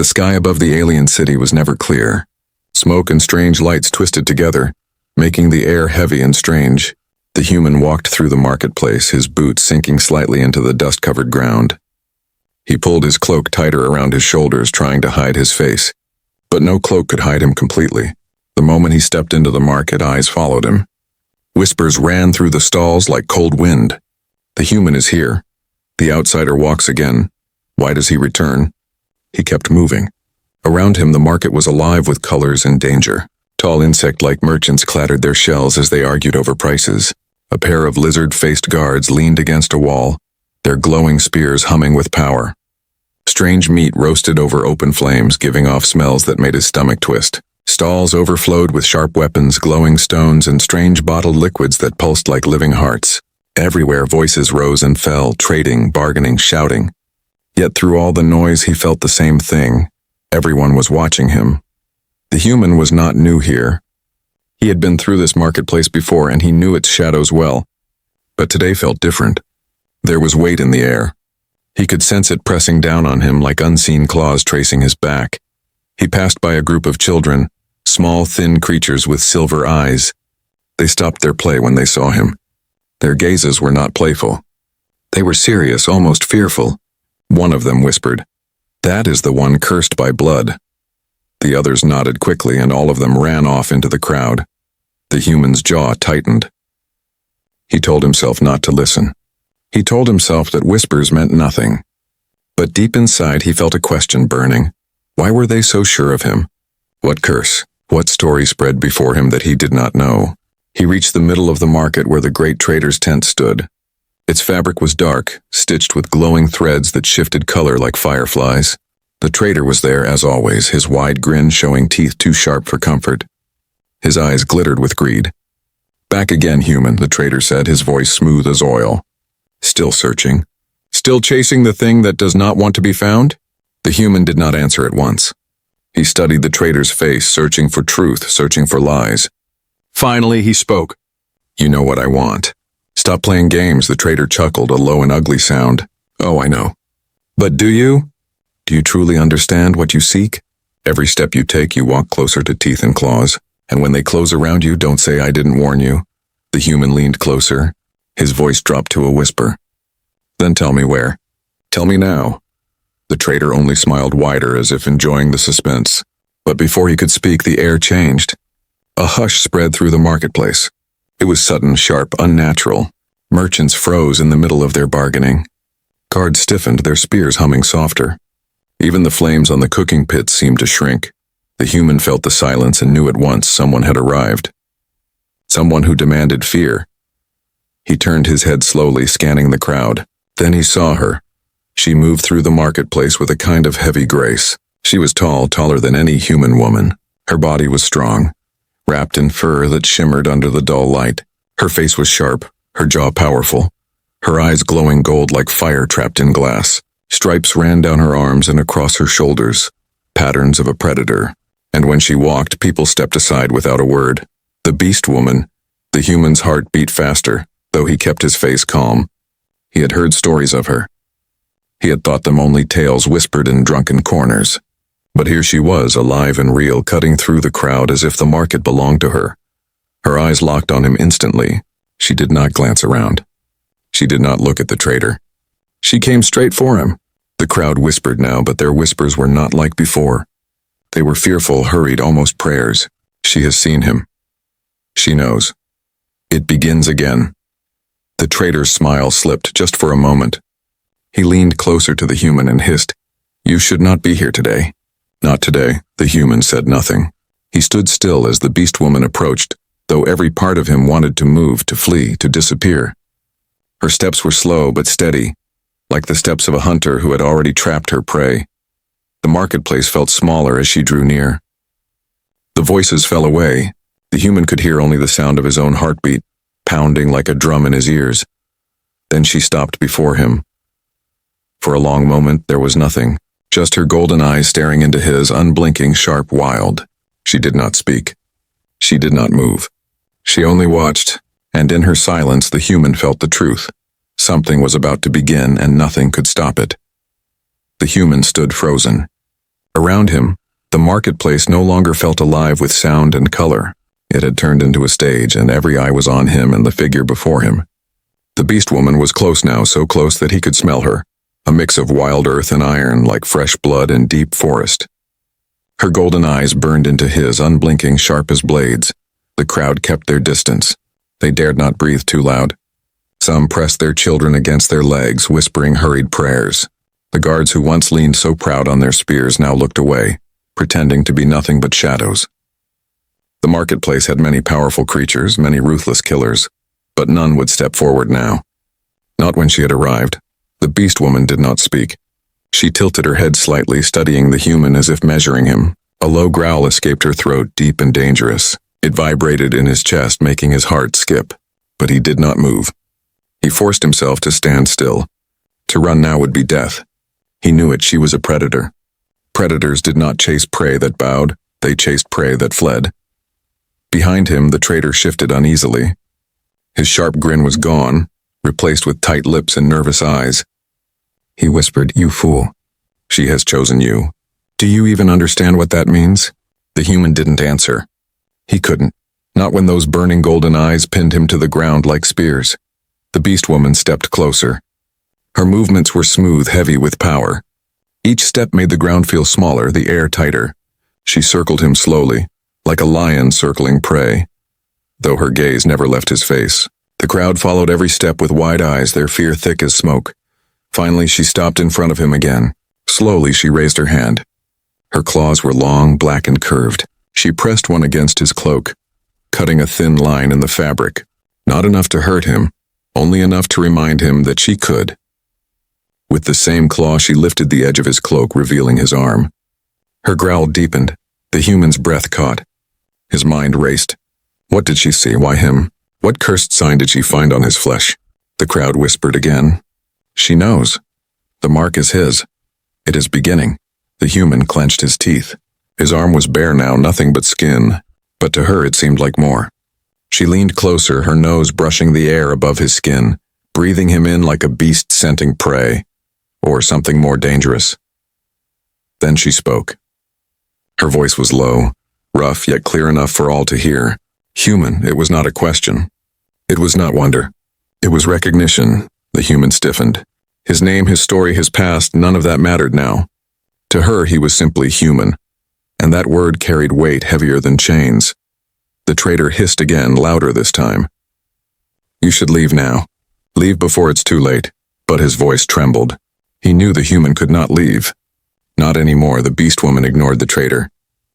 The sky above the alien city was never clear. Smoke and strange lights twisted together, making the air heavy and strange. The human walked through the marketplace, his boots sinking slightly into the dust-covered ground. He pulled his cloak tighter around his shoulders, trying to hide his face. But no cloak could hide him completely. The moment he stepped into the market, eyes followed him. Whispers ran through the stalls like cold wind. The human is here. The outsider walks again. Why does he return? He kept moving. Around him, the market was alive with colors and danger. Tall insect-like merchants clattered their shells as they argued over prices. A pair of lizard-faced guards leaned against a wall, their glowing spears humming with power. Strange meat roasted over open flames, giving off smells that made his stomach twist. Stalls overflowed with sharp weapons, glowing stones, and strange bottled liquids that pulsed like living hearts. Everywhere voices rose and fell, trading, bargaining, shouting. Yet through all the noise he felt the same thing. Everyone was watching him. The human was not new here. He had been through this marketplace before and he knew its shadows well. But today felt different. There was weight in the air. He could sense it pressing down on him like unseen claws tracing his back. He passed by a group of children, small, thin creatures with silver eyes. They stopped their play when they saw him. Their gazes were not playful. They were serious, almost fearful. One of them whispered, "That is the one cursed by blood." The others nodded quickly and all of them ran off into the crowd. The human's jaw tightened. He told himself not to listen. He told himself that whispers meant nothing. But deep inside he felt a question burning. Why were they so sure of him? What curse? What story spread before him that he did not know? He reached the middle of the market where the great trader's tent stood. Its fabric was dark, stitched with glowing threads that shifted color like fireflies. The trader was there as always, his wide grin showing teeth too sharp for comfort. His eyes glittered with greed. "Back again, human," the trader said, his voice smooth as oil. "Still searching? Still chasing the thing that does not want to be found?" The human did not answer at once. He studied the trader's face, searching for truth, searching for lies. Finally, he spoke. "You know what I want." "Stop playing games," the trader chuckled, a low and ugly sound. "Oh, I know. But do you? Do you truly understand what you seek? Every step you take, you walk closer to teeth and claws. And when they close around you, don't say I didn't warn you." The human leaned closer. His voice dropped to a whisper. "Then tell me where. Tell me now." The trader only smiled wider as if enjoying the suspense. But before he could speak, the air changed. A hush spread through the marketplace. It was sudden, sharp, unnatural. Merchants froze in the middle of their bargaining. Guards stiffened, their spears humming softer. Even the flames on the cooking pits seemed to shrink. The human felt the silence and knew at once someone had arrived. Someone who demanded fear. He turned his head slowly, scanning the crowd. Then he saw her. She moved through the marketplace with a kind of heavy grace. She was tall, taller than any human woman. Her body was strong, wrapped in fur that shimmered under the dull light. Her face was sharp, her jaw powerful, her eyes glowing gold like fire trapped in glass. Stripes ran down her arms and across her shoulders, patterns of a predator. And when she walked, people stepped aside without a word. The Beastwoman. The human's heart beat faster, though he kept his face calm. He had heard stories of her. He had thought them only tales whispered in drunken corners. But here she was, alive and real, cutting through the crowd as if the market belonged to her. Her eyes locked on him instantly. She did not glance around. She did not look at the trader. She came straight for him. The crowd whispered now, but their whispers were not like before. They were fearful, hurried, almost prayers. She has seen him. She knows. It begins again. The trader's smile slipped just for a moment. He leaned closer to the human and hissed, "You should not be here today." "Not today." The human said nothing. He stood still as the Beastwoman approached, though every part of him wanted to move, to flee, to disappear. Her steps were slow but steady, like the steps of a hunter who had already trapped her prey. The marketplace felt smaller as she drew near. The voices fell away. The human could hear only the sound of his own heartbeat, pounding like a drum in his ears. Then she stopped before him. For a long moment there was nothing, just her golden eyes staring into his, unblinking, sharp, wild. She did not speak. She did not move. She only watched, and in her silence the human felt the truth. Something was about to begin and nothing could stop it. The human stood frozen. Around him, the marketplace no longer felt alive with sound and color. It had turned into a stage, and every eye was on him and the figure before him. The Beastwoman was close now, so close that he could smell her, a mix of wild earth and iron, like fresh blood and deep forest. Her golden eyes burned into his, unblinking, sharp as blades. The crowd kept their distance. They dared not breathe too loud. Some pressed their children against their legs, whispering hurried prayers. The guards who once leaned so proud on their spears now looked away, pretending to be nothing but shadows. The marketplace had many powerful creatures, many ruthless killers, but none would step forward now. Not when she had arrived. The Beastwoman did not speak. She tilted her head slightly, studying the human as if measuring him. A low growl escaped her throat, deep and dangerous. It vibrated in his chest, making his heart skip. But he did not move. He forced himself to stand still. To run now would be death. He knew it, she was a predator. Predators did not chase prey that bowed, they chased prey that fled. Behind him, the traitor shifted uneasily. His sharp grin was gone, replaced with tight lips and nervous eyes. He whispered, "You fool. She has chosen you. Do you even understand what that means?" The human didn't answer. He couldn't, not when those burning golden eyes pinned him to the ground like spears. The Beastwoman stepped closer. Her movements were smooth, heavy with power. Each step made the ground feel smaller, the air tighter. She circled him slowly, like a lion circling prey. Though her gaze never left his face, the crowd followed every step with wide eyes, their fear thick as smoke. Finally, she stopped in front of him again. Slowly, she raised her hand. Her claws were long, black and curved. She pressed one against his cloak, cutting a thin line in the fabric. Not enough to hurt him, only enough to remind him that she could. With the same claw, she lifted the edge of his cloak, revealing his arm. Her growl deepened. The human's breath caught. His mind raced. What did she see? Why him? What cursed sign did she find on his flesh? The crowd whispered again. She knows. The mark is his. It is beginning. The human clenched his teeth. His arm was bare now, nothing but skin. But to her it seemed like more. She leaned closer, her nose brushing the air above his skin, breathing him in like a beast scenting prey. Or something more dangerous. Then she spoke. Her voice was low, rough yet clear enough for all to hear. Human, it was not a question. It was not wonder. It was recognition. The human stiffened. His name, his story, his past, none of that mattered now. To her, he was simply human. And that word carried weight heavier than chains. The traitor hissed again, louder this time. You should leave now. Leave before it's too late. But his voice trembled. He knew the human could not leave. Not anymore. The Beastwoman ignored the traitor.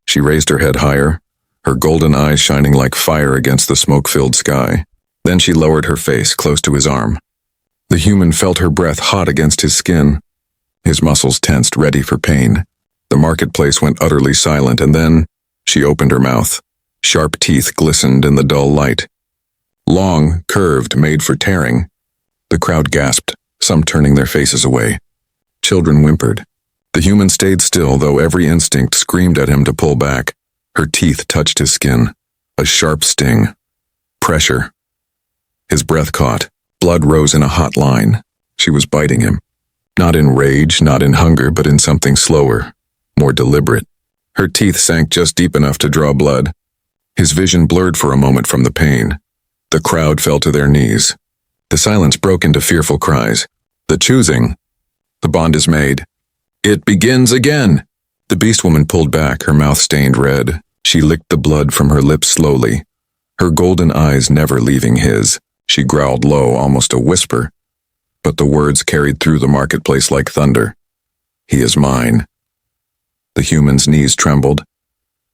She raised her head higher, her golden eyes shining like fire against the smoke-filled sky. Then she lowered her face close to his arm. The human felt her breath hot against his skin. His muscles tensed, ready for pain. The marketplace went utterly silent, and then she opened her mouth. Sharp teeth glistened in the dull light. Long, curved, made for tearing. The crowd gasped, some turning their faces away. Children whimpered. The human stayed still, though every instinct screamed at him to pull back. Her teeth touched his skin. A sharp sting. Pressure. His breath caught. Blood rose in a hot line. She was biting him. Not in rage, not in hunger, but in something slower, more deliberate. Her teeth sank just deep enough to draw blood. His vision blurred for a moment from the pain. The crowd fell to their knees. The silence broke into fearful cries. The choosing. The bond is made. It begins again. The Beastwoman pulled back, her mouth stained red. She licked the blood from her lips slowly, her golden eyes never leaving his. She growled low, almost a whisper. But the words carried through the marketplace like thunder. He is mine. The human's knees trembled,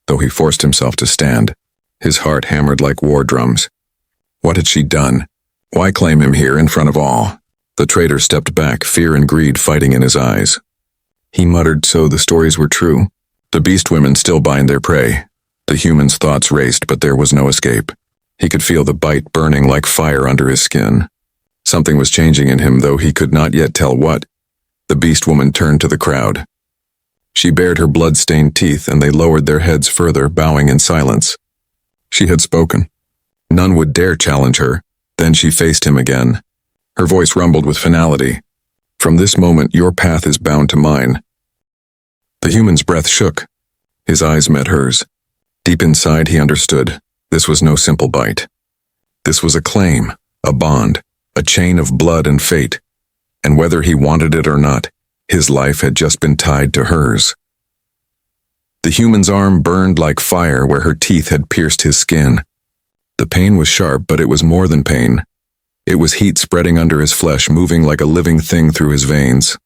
though he forced himself to stand. His heart hammered like war drums. What had she done? Why claim him here in front of all? The traitor stepped back, fear and greed fighting in his eyes. He muttered, so the stories were true. The Beastwomen still bind their prey. The human's thoughts raced, but there was no escape. He could feel the bite burning like fire under his skin. Something was changing in him, though he could not yet tell what. The Beastwoman turned to the crowd. She bared her blood-stained teeth, and they lowered their heads further, bowing in silence. She had spoken. None would dare challenge her. Then she faced him again. Her voice rumbled with finality. From this moment, your path is bound to mine. The human's breath shook. His eyes met hers. Deep inside he understood. This was no simple bite. This was a claim, a bond, a chain of blood and fate. And whether he wanted it or not, his life had just been tied to hers. The human's arm burned like fire where her teeth had pierced his skin. The pain was sharp, but it was more than pain. It was heat spreading under his flesh, moving like a living thing through his veins.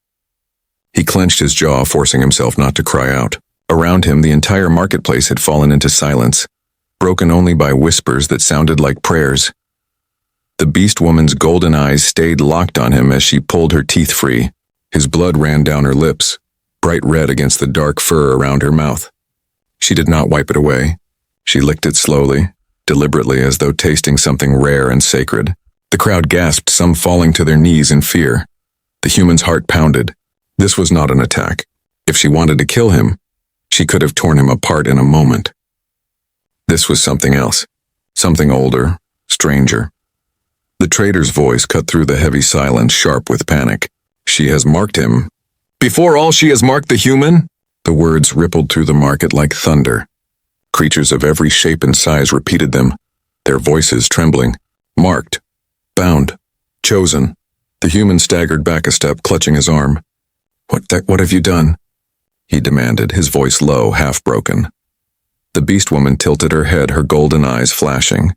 He clenched his jaw, forcing himself not to cry out. Around him, the entire marketplace had fallen into silence, broken only by whispers that sounded like prayers. The beast woman's golden eyes stayed locked on him as she pulled her teeth free. His blood ran down her lips, bright red against the dark fur around her mouth. She did not wipe it away. She licked it slowly, deliberately, as though tasting something rare and sacred. The crowd gasped, some falling to their knees in fear. The human's heart pounded. This was not an attack. If she wanted to kill him, she could have torn him apart in a moment. This was something else. Something older, stranger. The trader's voice cut through the heavy silence, sharp with panic. She has marked him. Before all, she has marked the human? The words rippled through the market like thunder. Creatures of every shape and size repeated them, their voices trembling. Marked. Bound. Chosen. The human staggered back a step, clutching his arm. What have you done? He demanded, his voice low, half-broken. The beast woman tilted her head, her golden eyes flashing.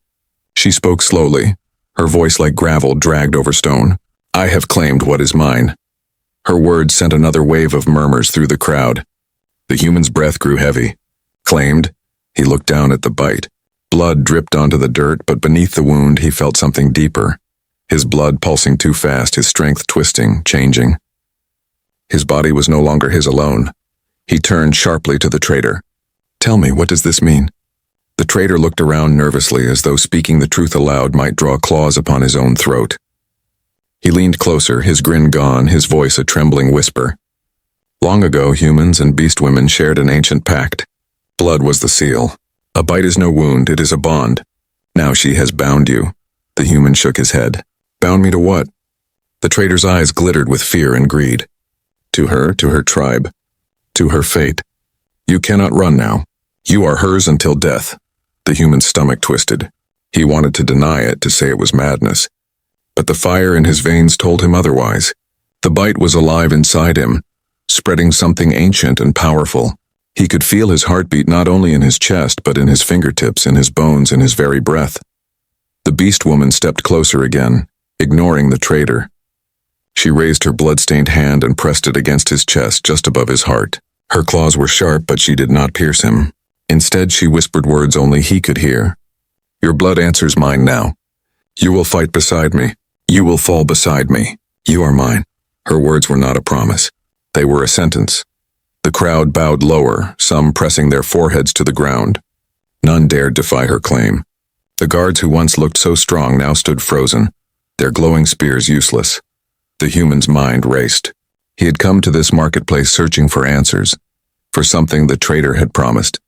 She spoke slowly, her voice like gravel dragged over stone. I have claimed what is mine. Her words sent another wave of murmurs through the crowd. The human's breath grew heavy. Claimed? He looked down at the bite. Blood dripped onto the dirt, but beneath the wound he felt something deeper. His blood pulsing too fast, his strength twisting, changing. His body was no longer his alone. He turned sharply to the trader. Tell me, what does this mean? The trader looked around nervously, as though speaking the truth aloud might draw claws upon his own throat. He leaned closer, his grin gone, his voice a trembling whisper. Long ago, humans and beast women shared an ancient pact. Blood was the seal. A bite is no wound, it is a bond. Now she has bound you. The human shook his head. Bound me to what? The trader's eyes glittered with fear and greed. To her tribe, to her fate. You cannot run now. You are hers until death. The human's stomach twisted. He wanted to deny it, to say it was madness. But the fire in his veins told him otherwise. The bite was alive inside him, spreading something ancient and powerful. He could feel his heartbeat not only in his chest, but in his fingertips, in his bones, in his very breath. The beast woman stepped closer again, ignoring the trader. She raised her blood-stained hand and pressed it against his chest, just above his heart. Her claws were sharp, but she did not pierce him. Instead, she whispered words only he could hear. Your blood answers mine now. You will fight beside me. You will fall beside me. You are mine. Her words were not a promise. They were a sentence. The crowd bowed lower, some pressing their foreheads to the ground. None dared defy her claim. The guards who once looked so strong now stood frozen, their glowing spears useless. The human's mind raced. He had come to this marketplace searching for answers, for something the trader had promised.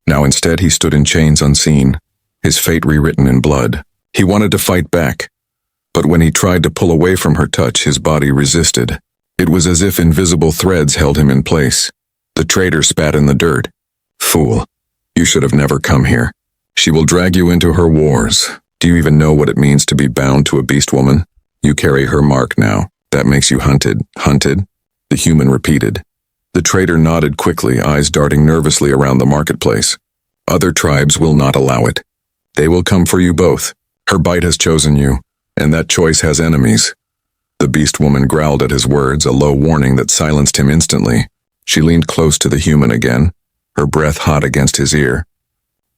Now instead he stood in chains unseen, his fate rewritten in blood. He wanted to fight back, but when he tried to pull away from her touch, his body resisted. It was as if invisible threads held him in place. The trader spat in the dirt. Fool, you should have never come here. She will drag you into her wars. Do you even know what it means to be bound to a beast woman? You carry her mark now. That makes you hunted. Hunted? The human repeated. The trader nodded quickly, eyes darting nervously around the marketplace. Other tribes will not allow it. They will come for you both. Her bite has chosen you, and that choice has enemies. The beast woman growled at his words, a low warning that silenced him instantly. She leaned close to the human again, her breath hot against his ear.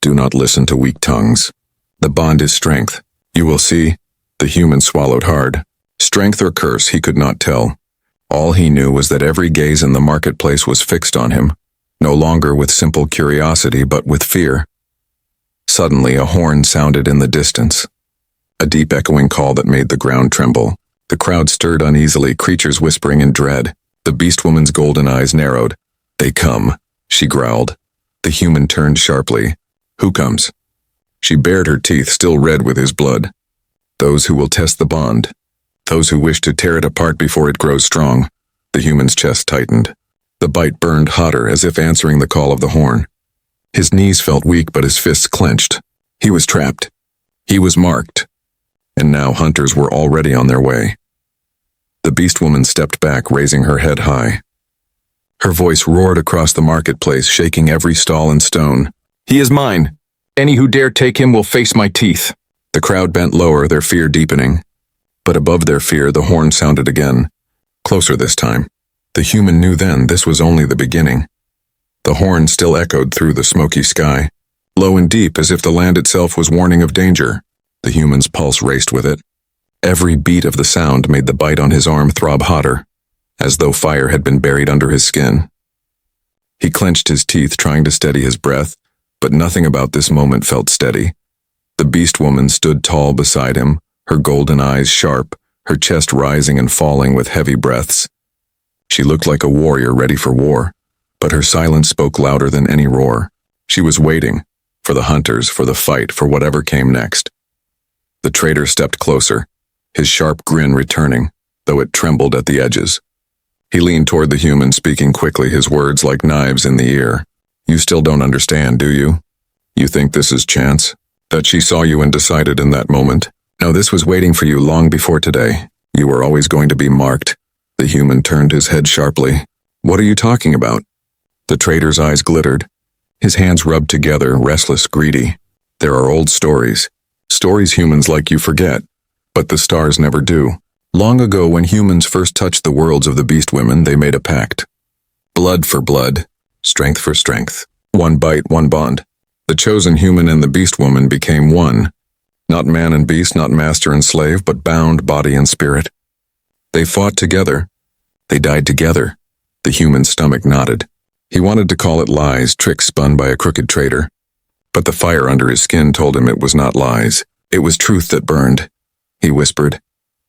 Do not listen to weak tongues. The bond is strength. You will see. The human swallowed hard. Strength or curse, he could not tell. All he knew was that every gaze in the marketplace was fixed on him, no longer with simple curiosity, but with fear. Suddenly, a horn sounded in the distance. A deep echoing call that made the ground tremble. The crowd stirred uneasily, creatures whispering in dread. The beast woman's golden eyes narrowed. They come, she growled. The human turned sharply. Who comes? She bared her teeth, still red with his blood. Those who will test the bond. Those who wish to tear it apart before it grows strong. The human's chest tightened. The bite burned hotter, as if answering the call of the horn. His knees felt weak, but his fists clenched. He was trapped. He was marked. And now hunters were already on their way. The Beastwoman stepped back, raising her head high. Her voice roared across the marketplace, shaking every stall and stone. "He is mine. Any who dare take him will face my teeth." The crowd bent lower, their fear deepening. But above their fear, the horn sounded again. Closer this time. The human knew then this was only the beginning. The horn still echoed through the smoky sky, low and deep, as if the land itself was warning of danger. The human's pulse raced with it. Every beat of the sound made the bite on his arm throb hotter, as though fire had been buried under his skin. He clenched his teeth, trying to steady his breath, but nothing about this moment felt steady. The Beastwoman stood tall beside him, her golden eyes sharp, her chest rising and falling with heavy breaths. She looked like a warrior ready for war, but her silence spoke louder than any roar. She was waiting, for the hunters, for the fight, for whatever came next. The traitor stepped closer, his sharp grin returning, though it trembled at the edges. He leaned toward the human, speaking quickly, his words like knives in the ear. "You still don't understand, do you? You think this is chance? That she saw you and decided in that moment? No, this was waiting for you long before today. You were always going to be marked." The human turned his head sharply. "What are you talking about?" The traitor's eyes glittered. His hands rubbed together, restless, greedy. "There are old stories. Stories humans like you forget. But the stars never do. Long ago, when humans first touched the worlds of the Beastwomen, they made a pact. Blood for blood, strength for strength. One bite, one bond. The chosen human and the Beastwoman became one. Not man and beast, not master and slave, but bound body and spirit. They fought together. They died together." The human's stomach nodded. He wanted to call it lies, tricks spun by a crooked traitor. But the fire under his skin told him it was not lies. It was truth that burned. He whispered,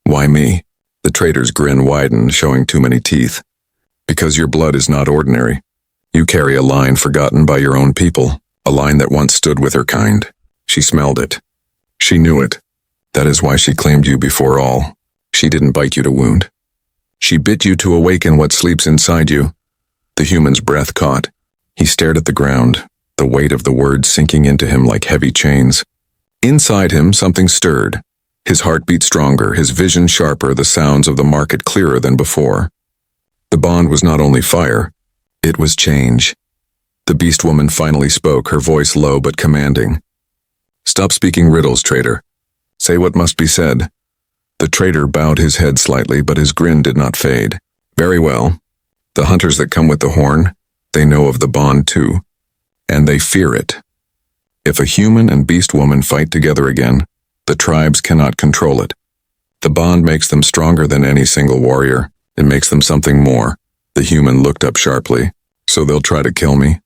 "Why me?" The traitor's grin widened, showing too many teeth. "Because your blood is not ordinary. You carry a line forgotten by your own people, a line that once stood with her kind. She smelled it. She knew it. That is why she claimed you before all. She didn't bite you to wound. She bit you to awaken what sleeps inside you." The human's breath caught. He stared at the ground, the weight of the words sinking into him like heavy chains. Inside him, something stirred. His heart beat stronger, his vision sharper, the sounds of the market clearer than before. The bond was not only fire, it was change. The Beastwoman finally spoke, her voice low but commanding. "Stop speaking riddles, traitor. Say what must be said." The traitor bowed his head slightly, but his grin did not fade. "Very well. The hunters that come with the horn, they know of the bond too, and they fear it. If a human and Beastwoman fight together again, the tribes cannot control it. The bond makes them stronger than any single warrior. It makes them something more." The human looked up sharply. "So they'll try to kill me?"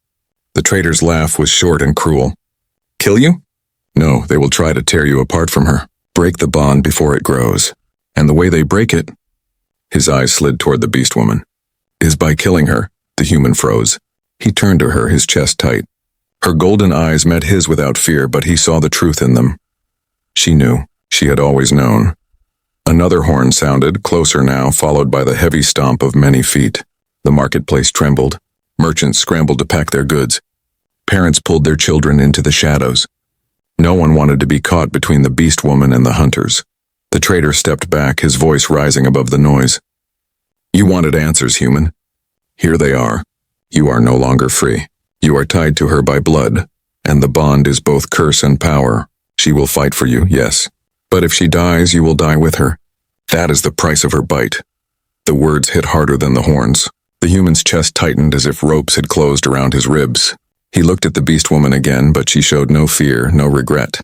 The traitor's laugh was short and cruel. "Kill you? No, they will try to tear you apart from her. Break the bond before it grows. And the way they break it..." His eyes slid toward the Beastwoman. "Is by killing her." The human froze. He turned to her, his chest tight. Her golden eyes met his without fear, but he saw the truth in them. She knew. She had always known. Another horn sounded, closer now, followed by the heavy stomp of many feet. The marketplace trembled. Merchants scrambled to pack their goods. Parents pulled their children into the shadows. No one wanted to be caught between the Beastwoman and the hunters. The traitor stepped back, his voice rising above the noise. "You wanted answers, human. Here they are. You are no longer free. You are tied to her by blood, and the bond is both curse and power. She will fight for you, yes. But if she dies, you will die with her. That is the price of her bite." The words hit harder than the horns. The human's chest tightened as if ropes had closed around his ribs. He looked at the Beastwoman again, but she showed no fear, no regret.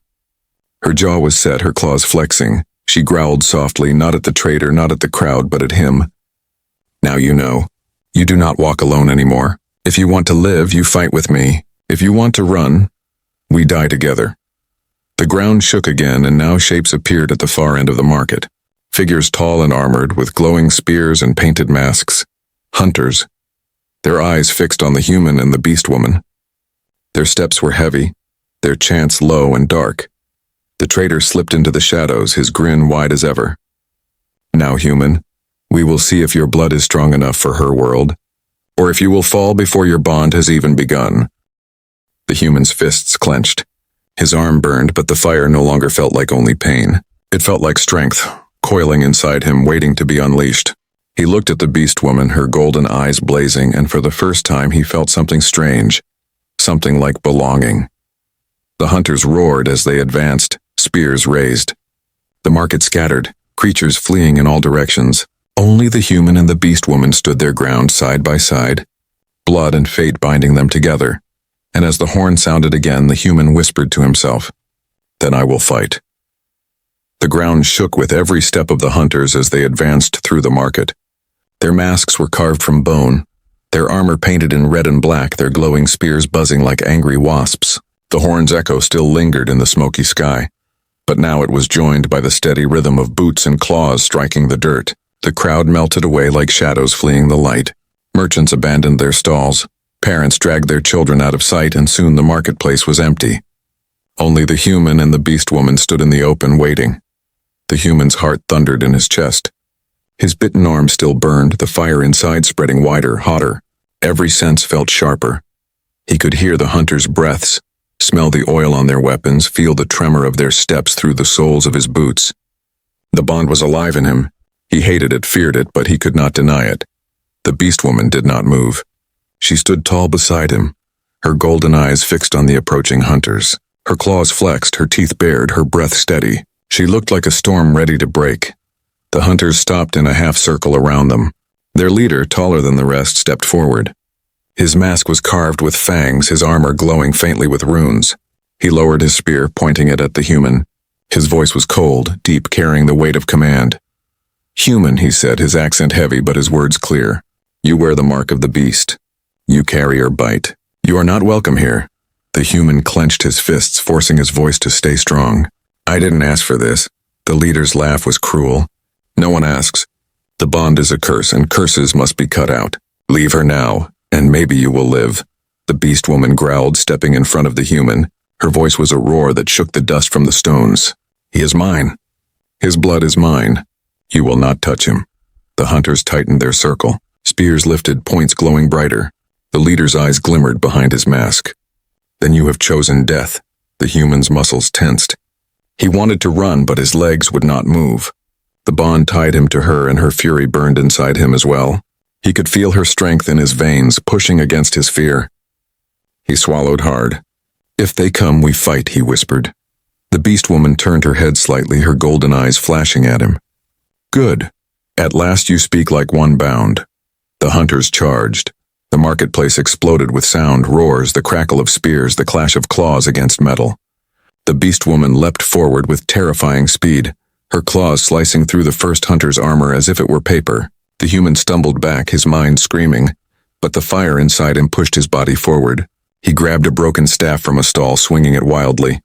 Her jaw was set, her claws flexing. She growled softly, not at the traitor, not at the crowd, but at him. "Now you know. You do not walk alone anymore. If you want to live, you fight with me. If you want to run, we die together." The ground shook again, and now shapes appeared at the far end of the market. Figures tall and armored, with glowing spears and painted masks. Hunters. Their eyes fixed on the human and the Beastwoman. Their steps were heavy, their chants low and dark. The traitor slipped into the shadows, his grin wide as ever. "Now, human, we will see if your blood is strong enough for her world. or if you will fall before your bond has even begun." The human's fists clenched. His arm burned, but the fire no longer felt like only pain. It felt like strength, coiling inside him, waiting to be unleashed. He looked at the beast woman, her golden eyes blazing, and for the first time he felt something strange, something like belonging. The hunters roared as they advanced, spears raised. The market scattered, creatures fleeing in all directions. Only the human and the beast woman stood their ground side by side, blood and fate binding them together. And as the horn sounded again, the human whispered to himself, "Then I will fight." The ground shook with every step of the hunters as they advanced through the market. Their masks were carved from bone, their armor painted in red and black, their glowing spears buzzing like angry wasps. The horn's echo still lingered in the smoky sky, but now it was joined by the steady rhythm of boots and claws striking the dirt. The crowd melted away like shadows fleeing the light. Merchants abandoned their stalls. Parents dragged their children out of sight, and soon the marketplace was empty. Only the human and the beast woman stood in the open, waiting. The human's heart thundered in his chest. His bitten arm still burned, the fire inside spreading wider, hotter. Every sense felt sharper. He could hear the hunters' breaths, smell the oil on their weapons, feel the tremor of their steps through the soles of his boots. The bond was alive in him. He hated it, feared it, but he could not deny it. The beast woman did not move. She stood tall beside him, her golden eyes fixed on the approaching hunters. Her claws flexed, her teeth bared, her breath steady. She looked like a storm ready to break. The hunters stopped in a half-circle around them. Their leader, taller than the rest, stepped forward. His mask was carved with fangs, his armor glowing faintly with runes. He lowered his spear, pointing it at the human. His voice was cold, deep, carrying the weight of command. "Human," he said, his accent heavy but his words clear. "You wear the mark of the beast. You carry or bite. You are not welcome here." The human clenched his fists, forcing his voice to stay strong. "I didn't ask for this." The leader's laugh was cruel. "No one asks. The bond is a curse, and curses must be cut out. Leave her now, and maybe you will live." The beast woman growled, stepping in front of the human. Her voice was a roar that shook the dust from the stones. "He is mine. His blood is mine. You will not touch him." The hunters tightened their circle. Spears lifted, points glowing brighter. The leader's eyes glimmered behind his mask. "Then you have chosen death." The human's muscles tensed. He wanted to run, but his legs would not move. The bond tied him to her, and her fury burned inside him as well. He could feel her strength in his veins, pushing against his fear. He swallowed hard. "If they come, we fight," he whispered. The beast woman turned her head slightly, her golden eyes flashing at him. "Good. At last you speak like one bound." The hunters charged. The marketplace exploded with sound, roars, the crackle of spears, the clash of claws against metal. The beast woman leapt forward with terrifying speed, her claws slicing through the first hunter's armor as if it were paper. The human stumbled back, his mind screaming, but the fire inside him pushed his body forward. He grabbed a broken staff from a stall, swinging it wildly.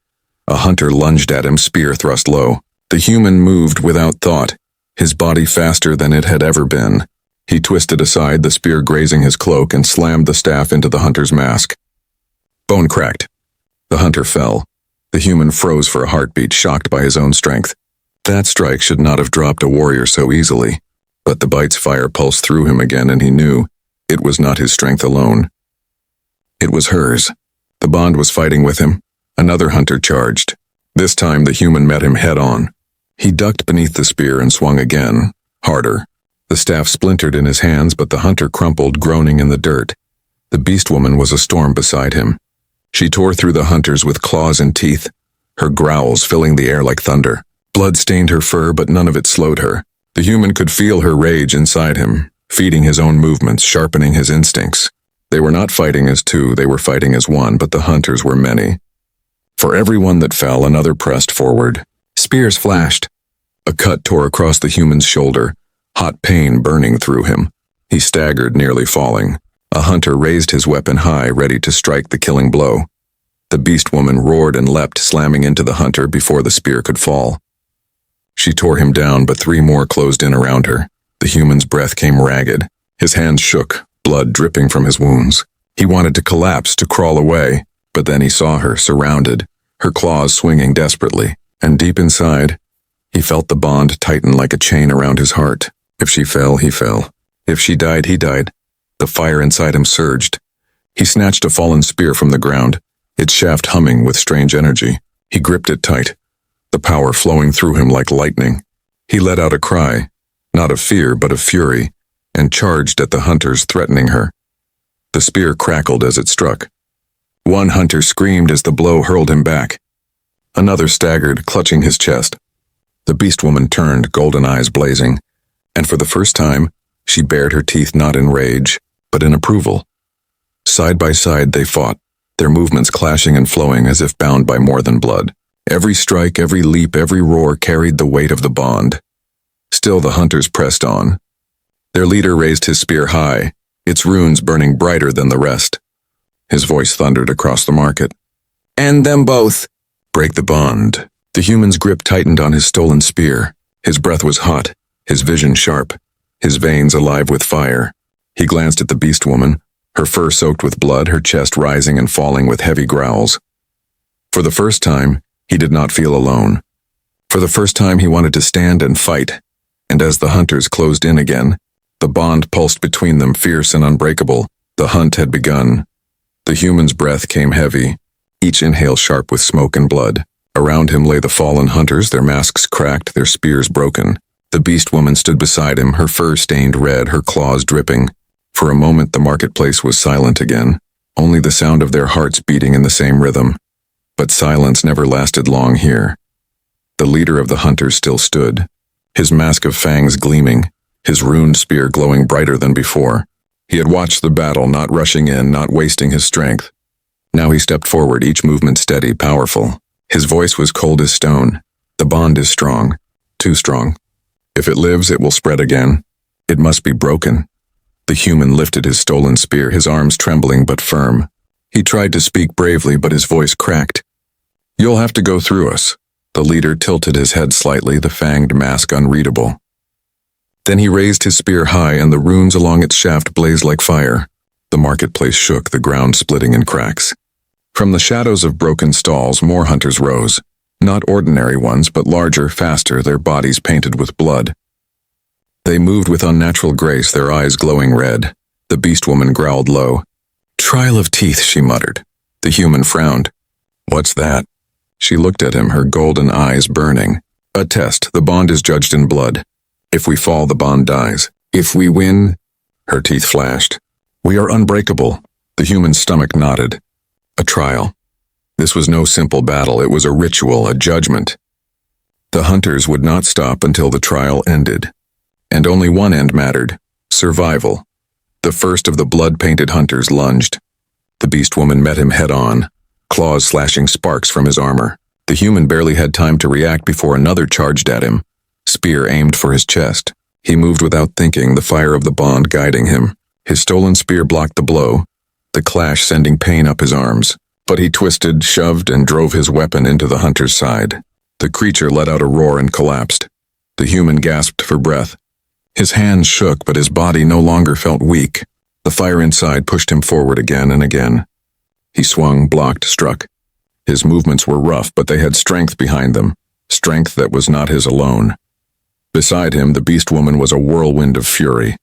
A hunter lunged at him, spear thrust low. The human moved without thought, his body faster than it had ever been. He twisted aside, the spear grazing his cloak, and slammed the staff into the hunter's mask. Bone cracked. The hunter fell. The human froze for a heartbeat, shocked by his own strength. That strike should not have dropped a warrior so easily. But the bite's fire pulsed through him again, and he knew it was not his strength alone. It was hers. The bond was fighting with him. Another hunter charged. This time the human met him head-on. He ducked beneath the spear and swung again, harder. The staff splintered in his hands, but the hunter crumpled, groaning in the dirt. The beast woman was a storm beside him. She tore through the hunters with claws and teeth, her growls filling the air like thunder. Blood stained her fur, but none of it slowed her. The human could feel her rage inside him, feeding his own movements, sharpening his instincts. They were not fighting as two, they were fighting as one, but the hunters were many. For every one that fell, another pressed forward. Spears flashed. A cut tore across the human's shoulder, hot pain burning through him. He staggered, nearly falling. A hunter raised his weapon high, ready to strike the killing blow. The beast woman roared and leapt, slamming into the hunter before the spear could fall. She tore him down, but three more closed in around her. The human's breath came ragged. His hands shook, blood dripping from his wounds. He wanted to collapse, to crawl away, but then he saw her, surrounded, her claws swinging desperately, and deep inside, he felt the bond tighten like a chain around his heart. If she fell, he fell. If she died, he died. The fire inside him surged. He snatched a fallen spear from the ground, its shaft humming with strange energy. He gripped it tight, the power flowing through him like lightning. He let out a cry, not of fear but of fury, and charged at the hunters threatening her. The spear crackled as it struck. One hunter screamed as the blow hurled him back. Another staggered, clutching his chest. The Beastwoman turned, golden eyes blazing, and for the first time, she bared her teeth not in rage, but in approval. Side by side they fought, their movements clashing and flowing as if bound by more than blood. Every strike, every leap, every roar carried the weight of the bond. Still the hunters pressed on. Their leader raised his spear high, its runes burning brighter than the rest. His voice thundered across the market. "End them both! Break the bond." The human's grip tightened on his stolen spear. His breath was hot, his vision sharp, his veins alive with fire. He glanced at the Beastwoman, her fur soaked with blood, her chest rising and falling with heavy growls. For the first time, he did not feel alone. For the first time he wanted to stand and fight, and as the hunters closed in again, the bond pulsed between them, fierce and unbreakable. The hunt had begun. The human's breath came heavy, each inhale sharp with smoke and blood. Around him lay the fallen hunters, their masks cracked, their spears broken. The Beastwoman stood beside him, her fur stained red, her claws dripping. For a moment the marketplace was silent again, only the sound of their hearts beating in the same rhythm. But silence never lasted long here. The leader of the hunters still stood, his mask of fangs gleaming, his runed spear glowing brighter than before. He had watched the battle, not rushing in, not wasting his strength. Now he stepped forward, each movement steady, powerful. His voice was cold as stone. The bond is strong, too strong. If it lives, it will spread again. It must be broken. The human lifted his stolen spear, his arms trembling but firm. He tried to speak bravely, but his voice cracked. "You'll have to go through us." The leader tilted his head slightly, the fanged mask unreadable. Then he raised his spear high, and the runes along its shaft blazed like fire. The marketplace shook, the ground splitting in cracks. From the shadows of broken stalls, more hunters rose. Not ordinary ones, but larger, faster, their bodies painted with blood. They moved with unnatural grace, their eyes glowing red. The Beastwoman growled low. "Trial of teeth," she muttered. The human frowned. "What's that?" She looked at him, her golden eyes burning. "A test. The bond is judged in blood. If we fall, the bond dies. If we win..." Her teeth flashed. "We are unbreakable." The human's stomach nodded. A trial. This was no simple battle, it was a ritual, a judgment. The hunters would not stop until the trial ended. And only one end mattered: survival. The first of the blood-painted hunters lunged. The Beastwoman met him head-on, claws slashing sparks from his armor. The human barely had time to react before another charged at him, spear aimed for his chest. He moved without thinking, the fire of the bond guiding him. His stolen spear blocked the blow, the clash sending pain up his arms. But he twisted, shoved, and drove his weapon into the hunter's side. The creature let out a roar and collapsed. The human gasped for breath. His hands shook, but his body no longer felt weak. The fire inside pushed him forward again and again. He swung, blocked, struck. His movements were rough, but they had strength behind them, strength that was not his alone. Beside him, the Beastwoman was a whirlwind of fury.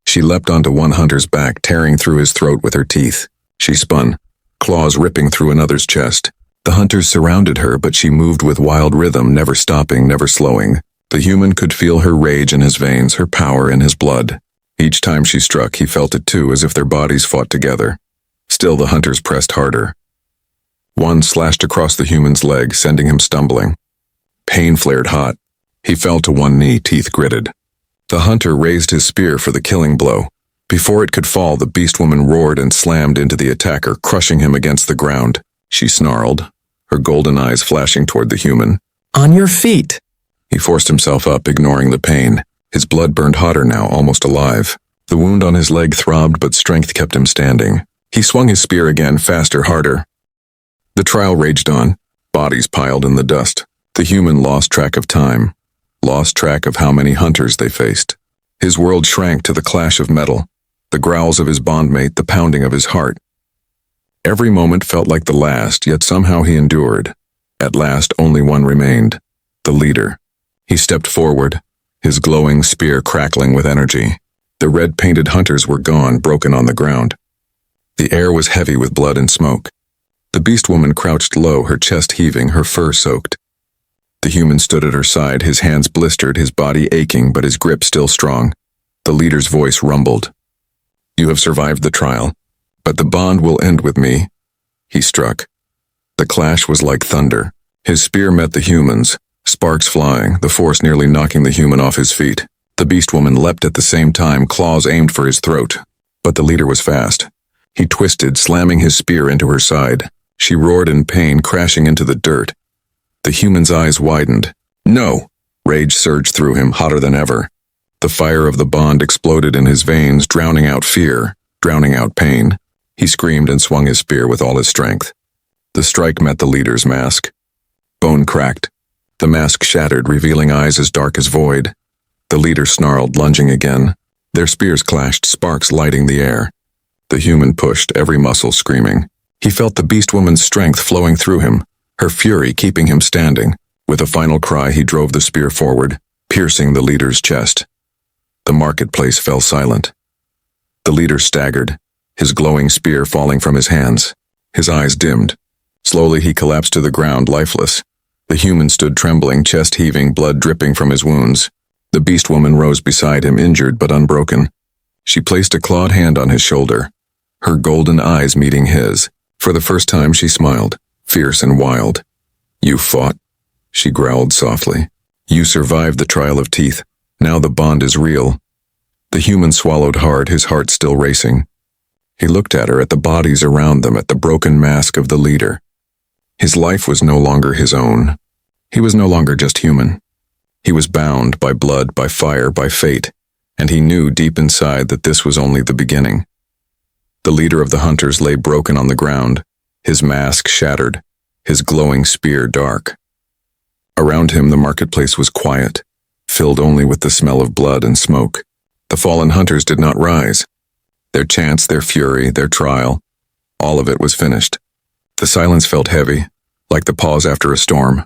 She leapt onto one hunter's back, tearing through his throat with her teeth. She spun, claws ripping through another's chest. The hunters surrounded her, but she moved with wild rhythm, never stopping, never slowing. The human could feel her rage in his veins, her power in his blood. Each time she struck, he felt it too, as if their bodies fought together. Still the hunters pressed harder. One slashed across the human's leg, sending him stumbling. Pain flared hot. He fell to one knee, teeth gritted. The hunter raised his spear for the killing blow. Before it could fall, the Beastwoman roared and slammed into the attacker, crushing him against the ground. She snarled, her golden eyes flashing toward the human. "On your feet!" He forced himself up, ignoring the pain. His blood burned hotter now, almost alive. The wound on his leg throbbed, but strength kept him standing. He swung his spear again, faster, harder. The trial raged on, bodies piled in the dust. The human lost track of time, lost track of how many hunters they faced. His world shrank to the clash of metal, the growls of his bondmate, the pounding of his heart. Every moment felt like the last, yet somehow he endured. At last, only one remained, the leader. He stepped forward, his glowing spear crackling with energy. The red-painted hunters were gone, broken on the ground. The air was heavy with blood and smoke. The Beastwoman crouched low, her chest heaving, her fur soaked. The human stood at her side, his hands blistered, his body aching, but his grip still strong. The leader's voice rumbled. "You have survived the trial, but the bond will end with me." He struck. The clash was like thunder. His spear met the human's, sparks flying, the force nearly knocking the human off his feet. The Beastwoman leapt at the same time, claws aimed for his throat. But the leader was fast. He twisted, slamming his spear into her side. She roared in pain, crashing into the dirt. The human's eyes widened. "No!" Rage surged through him, hotter than ever. The fire of the bond exploded in his veins, drowning out fear, drowning out pain. He screamed and swung his spear with all his strength. The strike met the leader's mask. Bone cracked. The mask shattered, revealing eyes as dark as void. The leader snarled, lunging again. Their spears clashed, sparks lighting the air. The human pushed, every muscle screaming. He felt the Beastwoman's strength flowing through him, her fury keeping him standing. With a final cry, he drove the spear forward, piercing the leader's chest. The marketplace fell silent. The leader staggered, his glowing spear falling from his hands. His eyes dimmed. Slowly he collapsed to the ground, lifeless. The human stood trembling, chest heaving, blood dripping from his wounds. The Beastwoman rose beside him, injured but unbroken. She placed a clawed hand on his shoulder, her golden eyes meeting his. For the first time she smiled, fierce and wild. "You fought," she growled softly. "You survived the trial of teeth. Now the bond is real." The human swallowed hard, his heart still racing. He looked at her, at the bodies around them, at the broken mask of the leader. His life was no longer his own. He was no longer just human. He was bound by blood, by fire, by fate, and he knew deep inside that this was only the beginning. The leader of the hunters lay broken on the ground, his mask shattered, his glowing spear dark. Around him the marketplace was quiet, filled only with the smell of blood and smoke. The fallen hunters did not rise. Their chants, their fury, their trial, all of it was finished. The silence felt heavy, like the pause after a storm.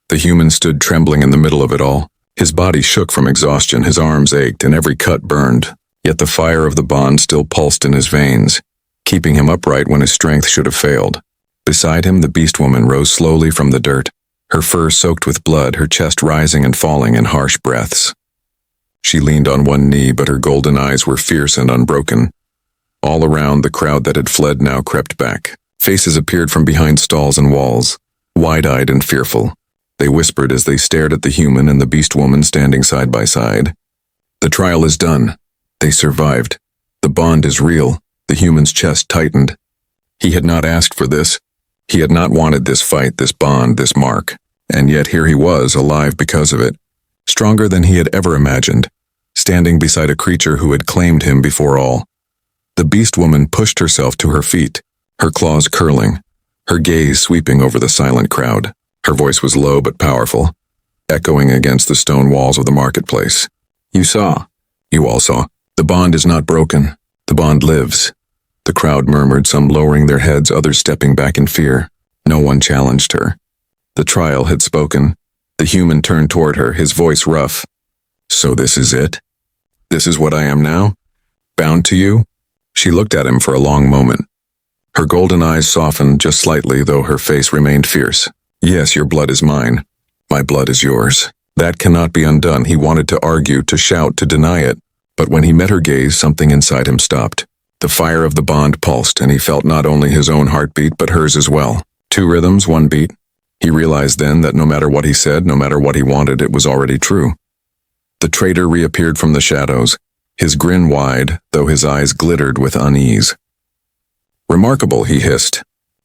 The human stood trembling in the middle of it all. His body shook from exhaustion, his arms ached, and every cut burned. Yet the fire of the bond still pulsed in his veins, keeping him upright when his strength should have failed. Beside him, the Beastwoman rose slowly from the dirt, her fur soaked with blood, her chest rising and falling in harsh breaths. She leaned on one knee, but her golden eyes were fierce and unbroken. All around, the crowd that had fled now crept back. Faces appeared from behind stalls and walls, wide-eyed and fearful. They whispered as they stared at the human and the Beastwoman standing side by side. "The trial is done. They survived. The bond is real." The human's chest tightened. He had not asked for this. He had not wanted this fight, this bond, this mark. And yet here he was, alive because of it. Stronger than he had ever imagined, standing beside a creature who had claimed him before all. The Beastwoman pushed herself to her feet, her claws curling, her gaze sweeping over the silent crowd. Her voice was low but powerful, echoing against the stone walls of the marketplace. "You saw. You all saw. The bond is not broken. The bond lives." The crowd murmured, some lowering their heads, others stepping back in fear. No one challenged her. The trial had spoken. The human turned toward her, his voice rough. "So this is it? This is what I am now? Bound to you?" She looked at him for a long moment. Her golden eyes softened just slightly, though her face remained fierce. "Yes, your blood is mine. My blood is yours. That cannot be undone." He wanted to argue, to shout, to deny it. But when he met her gaze, something inside him stopped. The fire of the bond pulsed, and he felt not only his own heartbeat, but hers as well. Two rhythms, one beat. He realized then that no matter what he said, no matter what he wanted, it was already true. The traitor reappeared from the shadows, his grin wide, though his eyes glittered with unease. "Remarkable," he hissed.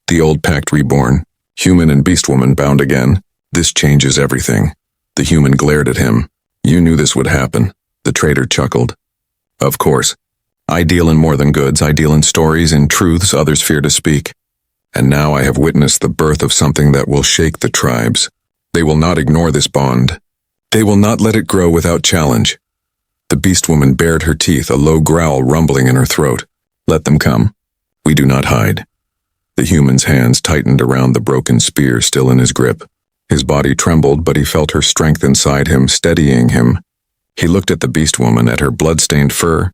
"The old pact reborn, human and Beastwoman bound again. This changes everything." The human glared at him. "You knew this would happen." The traitor chuckled. "Of course. I deal in more than goods. I deal in stories, in truths others fear to speak. And now I have witnessed the birth of something that will shake the tribes. They will not ignore this bond. They will not let it grow without challenge." The Beastwoman bared her teeth, a low growl rumbling in her throat. "Let them come. We do not hide." The human's hands tightened around the broken spear still in his grip. His body trembled, but he felt her strength inside him, steadying him. He looked at the beast woman, at her blood-stained fur,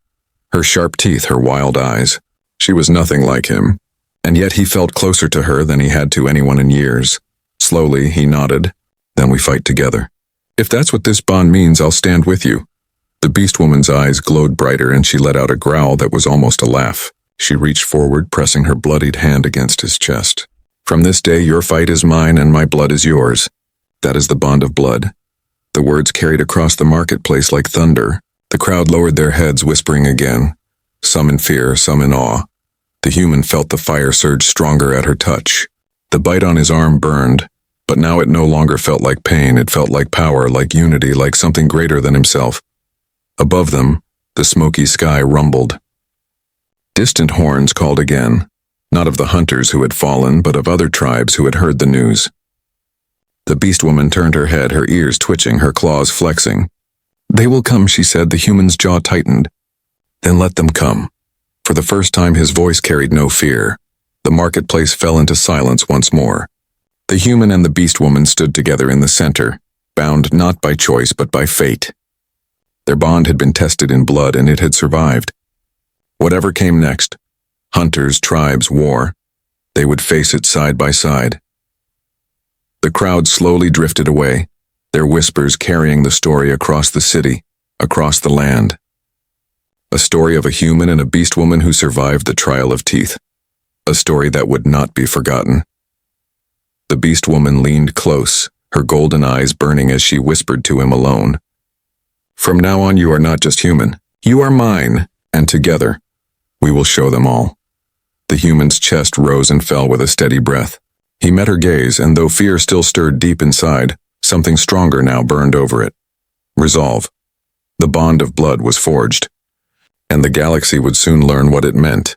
her sharp teeth, her wild eyes. She was nothing like him, and yet he felt closer to her than he had to anyone in years. Slowly, he nodded. Then we fight together. If that's what this bond means, I'll stand with you. The beast woman's eyes glowed brighter, and she let out a growl that was almost a laugh. She reached forward, pressing her bloodied hand against his chest. From this day, your fight is mine and my blood is yours. That is the bond of blood. The words carried across the marketplace like thunder. The crowd lowered their heads, whispering again, some in fear, some in awe. The human felt the fire surge stronger at her touch. The bite on his arm burned, but now it no longer felt like pain. It felt like power, like unity, like something greater than himself. Above them, the smoky sky rumbled. Distant horns called again, not of the hunters who had fallen, but of other tribes who had heard the news. The beast woman turned her head, her ears twitching, her claws flexing. They will come, she said, the human's jaw tightened. Then let them come. For the first time his voice carried no fear. The marketplace fell into silence once more. The human and the beast woman stood together in the center, bound not by choice but by fate. Their bond had been tested in blood, and it had survived. Whatever came next, hunters, tribes, war, they would face it side by side. The crowd slowly drifted away, their whispers carrying the story across the city, across the land. A story of a human and a beast woman who survived the trial of teeth. A story that would not be forgotten. The beast woman leaned close, her golden eyes burning as she whispered to him alone. From now on, you are not just human. You are mine, and together, we will show them all. The human's chest rose and fell with a steady breath. He met her gaze, and though fear still stirred deep inside, something stronger now burned over it. Resolve. The bond of blood was forged, and the galaxy would soon learn what it meant.